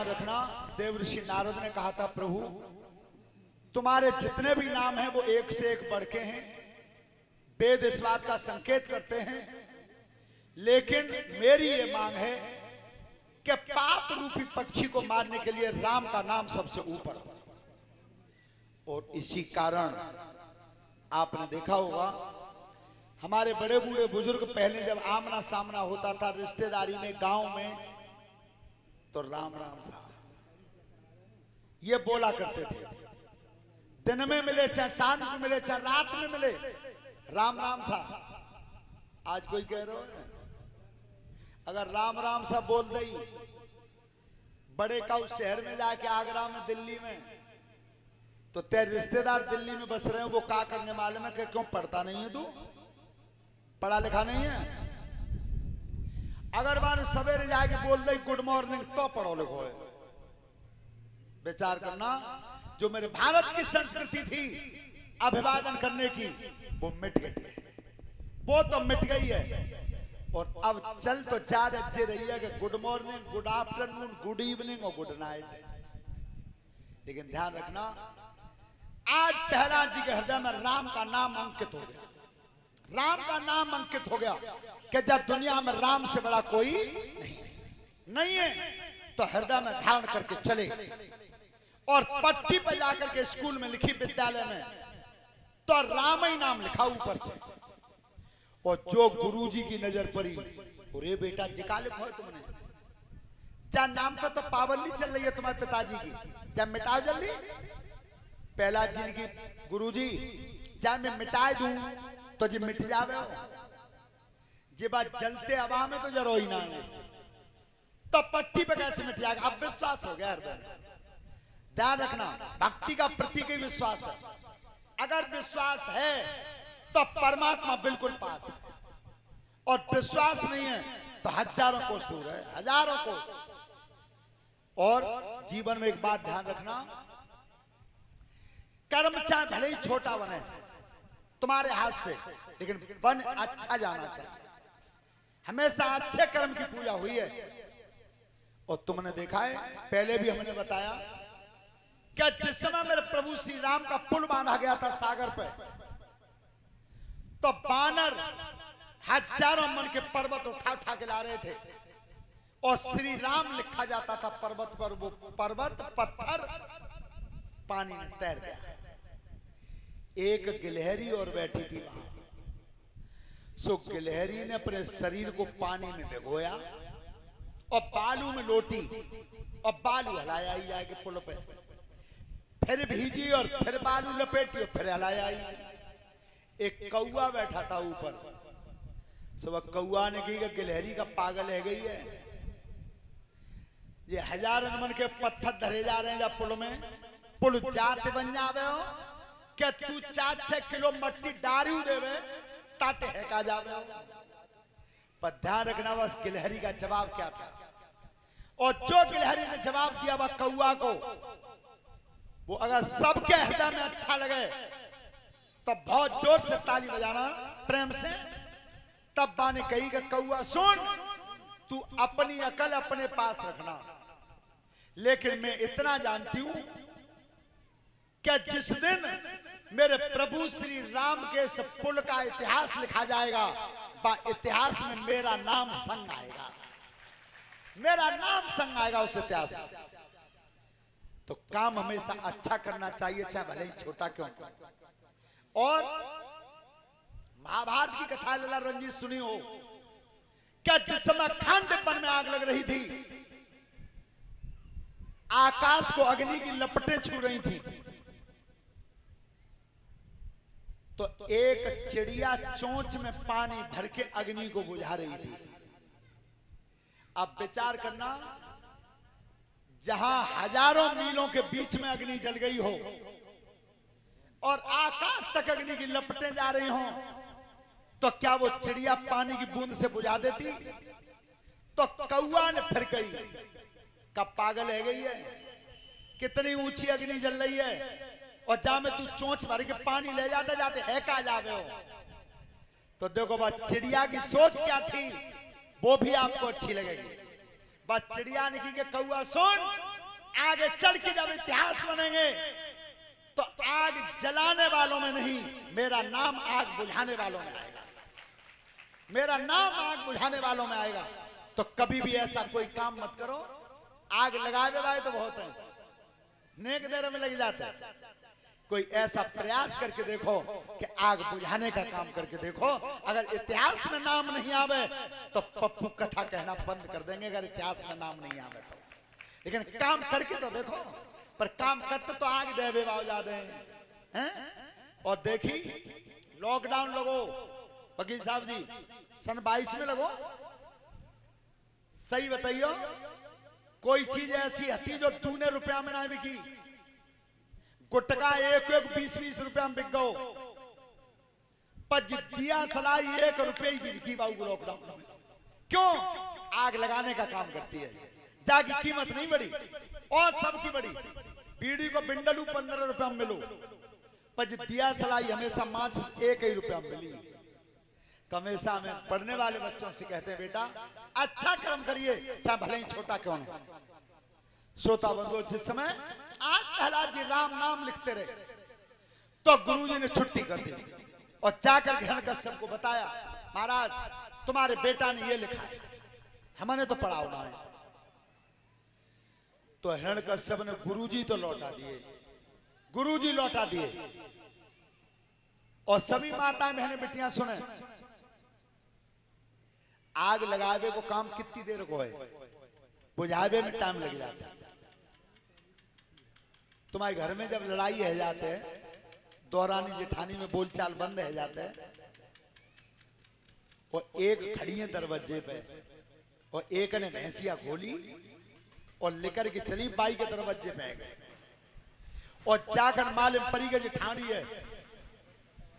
रखना, देवऋषि नारद ने कहा था प्रभु तुम्हारे जितने भी नाम हैं वो एक से एक बढ़ के हैं, वेद इस बात का संकेत करते हैं, लेकिन मेरी ये मांग है कि पाप रूपी पक्षी को मारने के लिए राम का नाम सबसे ऊपर हो। और इसी कारण आपने देखा होगा हमारे बड़े बूढ़े बुजुर्ग पहले जब आमना सामना होता था रिश्तेदारी में, गांव में, तो राम राम साहब ये बोला करते थे। दिन में मिले चाहे सांझ में मिले चाहे रात में मिले, राम राम साहब। आज कोई कह रहा है अगर राम राम साहब बोल दई बड़े का उस शहर में जाके, आगरा में, दिल्ली में, तो तेरे रिश्तेदार दिल्ली में बस रहे हैं, वो का करने मालूम है कि क्यों पढ़ता नहीं है, तू पढ़ा लिखा नहीं है। अगर मान सवेरे जाके बोल दे गुड मॉर्निंग तो पढ़ो लिखो है। विचार करना, जो मेरे भारत की संस्कृति थी अभिवादन करने की वो मिट गई है, वो तो मिट गई है। और अब चल तो ज्यादा अच्छी रही है कि good morning, good afternoon, good evening और गुड नाइट। लेकिन ध्यान रखना आज प्रहलाद जी के हृदय में राम का नाम अंकित हो गया, राम का नाम अंकित हो गया कि जब दुनिया में राम से बड़ा कोई नहीं है, तो हृदय में धारण करके चले और पट्टी पर जाकर के स्कूल में लिखी, विद्यालय में, तो राम ही नाम लिखा ऊपर से। और जो गुरुजी की नजर पड़ी, अरे बेटा जिका लिखो है तुमने, जा नाम पर तो पाबंदी चल रही है तुम्हारे पिताजी की, जब मिटाओ जल्दी। पहला जिनकी गुरुजी जा मैं मिटाए दूं तो जी मिट जावे हो, जे बात जलते हवा में तो जरो ही ना है, तो पट्टी पे कैसे मिट जाएगा। अब विश्वास हो गया हृदय में। ध्यान रखना, भक्ति का प्रतीक ही विश्वास है। अगर विश्वास है तो परमात्मा बिल्कुल पास है, और विश्वास नहीं है तो हजारों कोस दूर है, हजारों कोस। और जीवन में एक बात ध्यान रखना, कर्म चाहे भले ही छोटा बने तुम्हारे हाथ से, लेकिन बन अच्छा जाना चाहिए। हमेशा अच्छे कर्म की पूजा हुई है। और तुमने देखा है, पहले भी हमने बताया कि जिस समय मेरे प्रभु श्री राम का पुल बांधा गया था सागर पे, तो बानर हजारों मन के पर्वत उठा उठा के ला रहे थे, और श्री राम लिखा जाता था पर्वत पर, वो पर्वत पत्थर पानी में तैर गया। एक गिलहरी और बैठी थी वहां, सो गिलहरी ने अपने शरीर को पानी में भिगोया और बालू में लोटी, और बालू हलाया ही जाएगी पुल पे, फिर भीजी और फिर बालू लपेटी और फिर हलाया ही। एक कौआ बैठा था ऊपर, सब कौआ ने की गिलहरी का पागल है गई है, ये हजारन मन के पत्थर धरे जा रहे हैं जब पुल में, पुल जाते बन जावे हो क्या तू 4-6 किलो मट्टी डारियो देवे ताते है का जावे हो। पर ध्यान रखना बस गिलहरी का जवाब क्या था, और जो गिलहरी ने जवाब दिया वह कौआ को, वो अगर सबके हृदय में अच्छा लगे तो बहुत जोर से ताली बजाना प्रेम से। तब बा ने कही कि कौआ सुन, तू अपनी अकल अपने पास रखना, लेकिन मैं इतना जानती हूं कि जिस दिन मेरे प्रभु श्री राम के इस पुल का इतिहास लिखा जाएगा, वह इतिहास में मेरा नाम संग आएगा, मेरा नाम संग आएगा उस इतिहास में। तो काम हमेशा अच्छा करना चाहिए, चाहे भले ही छोटा क्यों। और महाभारत की कथा लला रंजीत सुनी हो, क्या जिस समय खांडवन में आग लग रही थी, आकाश को अग्नि की लपटें छू रही थी, तो एक चिड़िया चोंच में पानी भर के अग्नि को बुझा रही थी। अब विचार करना, जहां हजारों मीलों के बीच में अग्नि जल गई हो और आकाश तक अग्नि की लपटें जा रही हों, तो क्या वो चिड़िया पानी की बूंद से बुझा देती? तो कौआ ने फिर कही, कब पागल है गई है, कितनी ऊंची अग्नि जल रही है, और जा में तू चोंच भर के पानी ले जाते जाते है का जावे हो। तो देखो बस चिड़िया की सोच क्या थी वो भी आपको अच्छी लगेगी। बस चिड़िया ने की कि कौआ सुन, आगे चल के जब इतिहास बनेंगे तो आग जलाने वालों में नहीं, मेरा नाम आग बुझाने वालों में आएगा। मेरा नाम आग बुझाने वालों में आएगा। तो कभी भी ऐसा कोई काम मत करो। आग लगाए भाई तो बहुत है, नेक देर में लग जाते हैं। कोई ऐसा प्रयास करके देखो कि आग बुझाने का काम करके देखो। अगर इतिहास में नाम नहीं आवे तो पप्पू कथा कहना बंद कर देंगे, अगर इतिहास में नाम नहीं आवे तो। लेकिन काम करके तो देखो। पर काम करते तो आग देवे ज्यादा हैं। और देखी लॉकडाउन लगो वकील साहब जी, सन 22 में लगो। सही बताइयो, कोई चीज ऐसी हती जो दूने रुपया में ना बिकी। गुटका एक 20-20 रुपया में बिक गो, पर दिया सलाई 1 रुपये की बिकी बाबू लॉकडाउन में। क्यों? आग लगाने का काम करती है। जागी कीमत नहीं बढ़ी और सबकी बढ़ी। बीड़ी को बिंडलू 15 रुपया में मिलो, पर दिया सलाई हमेशा मार्च 1 ही रुपया में मिली। तो हमेशा हमें पढ़ने वाले बच्चों से कहते हैं, बेटा अच्छा कर्म करिए, चाहे भले ही छोटा क्यों न। श्रोता बंधु, जिस समय आज प्रहलाद जी राम नाम लिखते रहे तो गुरुजी ने छुट्टी कर दी और जाकर हिरण्यकश्यप को बताया, महाराज तुम्हारे बेटा ने ये लिखा है, हमने तो पढ़ा होना है। तो हिरण्यकश्यप ने गुरुजी तो लौटा दिए, गुरुजी लौटा दिए। और सभी माताएं बहनें बेटियां सुने, आग लगावे को काम कितनी देर को है, बुझावे में टाइम लग जाता है। तुम्हारे घर में जब लड़ाई है जाते है, दौरानी जेठानी में बोलचाल बंद है जाते है, और एक खड़ी है दरवाजे पे और एक ने भैंसिया खोली और लेकर के चली बाई के दरवाजे पे गए और जाकर मालूम परी के जेठानी है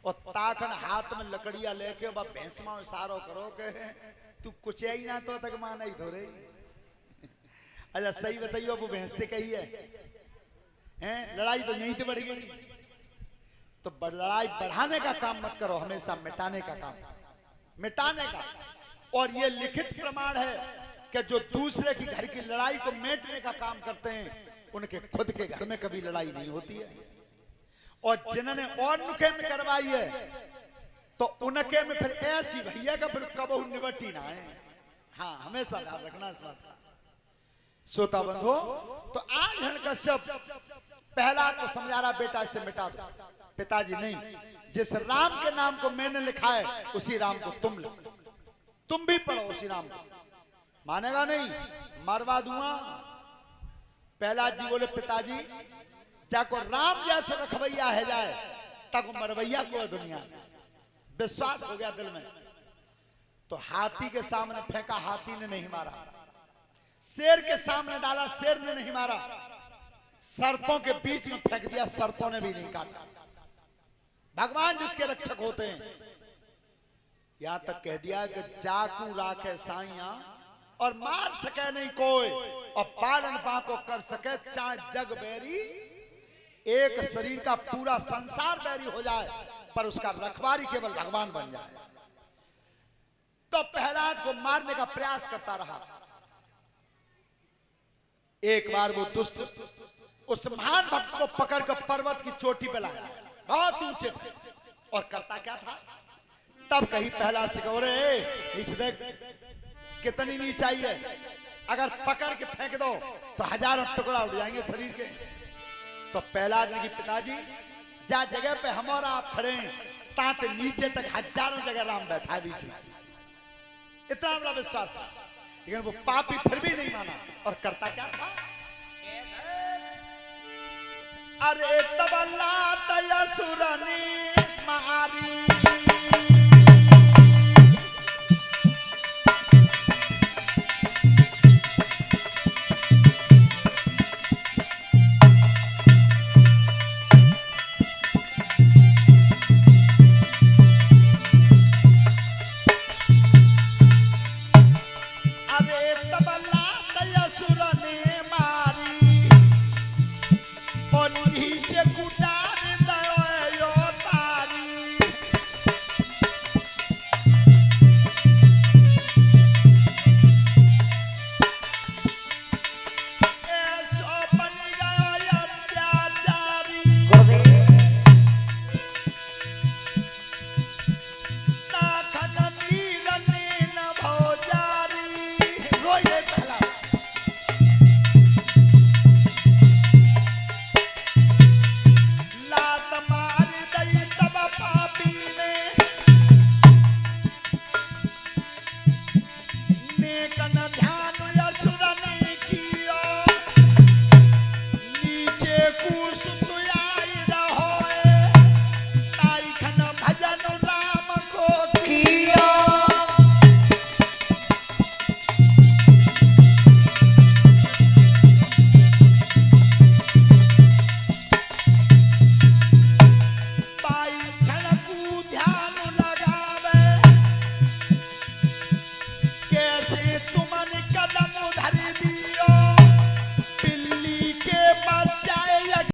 और ताकन हाथ में लकड़िया लेके वह भैंसमा इशारो करो के तू कुछ ही ना तो तक माना ही थोड़े। अच्छा सही बताइए, वो भैंसते कही है लड़ाई तो यहीं से बढ़ गई। तो लड़ाई बढ़ाने का काम मत करो, हमेशा मिटाने का काम, मिटाने का। और ये लिखित प्रमाण है कि जो दूसरे की घर की लड़ाई को मिटाने का काम करते हैं उनके खुद के घर में कभी लड़ाई नहीं होती है। और जिन्होंने और नुखे में करवाई है तो उनके में फिर ऐसी भैया का फिर कबहू निबटी ना है। हाँ, हमेशा ध्यान रखना इस बात का। श्रोता बंधु, तो आज हिरण्यकश्यप प्रहलाद को समझा रहा, बेटा इसे मिटा दो। पिताजी नहीं, जिस राम के नाम को मैंने लिखा है उसी राम को तुम लिखो, तुम भी पढ़ो उसी राम को। मानेगा नहीं, मरवा दूंगा। प्रहलाद जी बोले, पिताजी जाको राम जैसे रखवैया है जाए तक मरवैया को है दुनिया में। विश्वास हो गया दिल में। तो हाथी के सामने फेंका, हाथी ने नहीं मारा। शेर के सामने डाला, शेर ने नहीं मारा। सर्पों के बीच में फेंक दिया, सर्पों ने भी नहीं काटा। भगवान जिसके रक्षक होते हैं, यहां तक कह दिया कि चाकू राखे साइया और मार सके नहीं कोई, और पालन पाको कर सके चाहे जग बैरी। एक शरीर का पूरा संसार बैरी हो जाए पर उसका रखवारी केवल भगवान बन जाए। तो प्रहलाद को मारने का प्रयास करता रहा। एक बार वो दुष्ट उस महान भक्त को पकड़कर पर्वत की चोटी पे लाया, बहुत ऊंचे पे। और करता क्या था, तब कहीं प्रहलाद से कहो, रे नीचे देख, कितनी नीचाई है, अगर पकड़ के फेंक दो तो हजारों टुकड़ा उड़ जाएंगे शरीर के। तो प्रहलाद ने कि पिताजी, जा जगह पे हम और आप खड़े हैं, ताते नीचे तक हजारों जगह राम बैठा है बीच में। इतना बड़ा विश्वास था, लेकिन वो पापी फिर भी नहीं माना। और करता क्या था, अरे तबला तयसुरनी मारी, कन ध्यान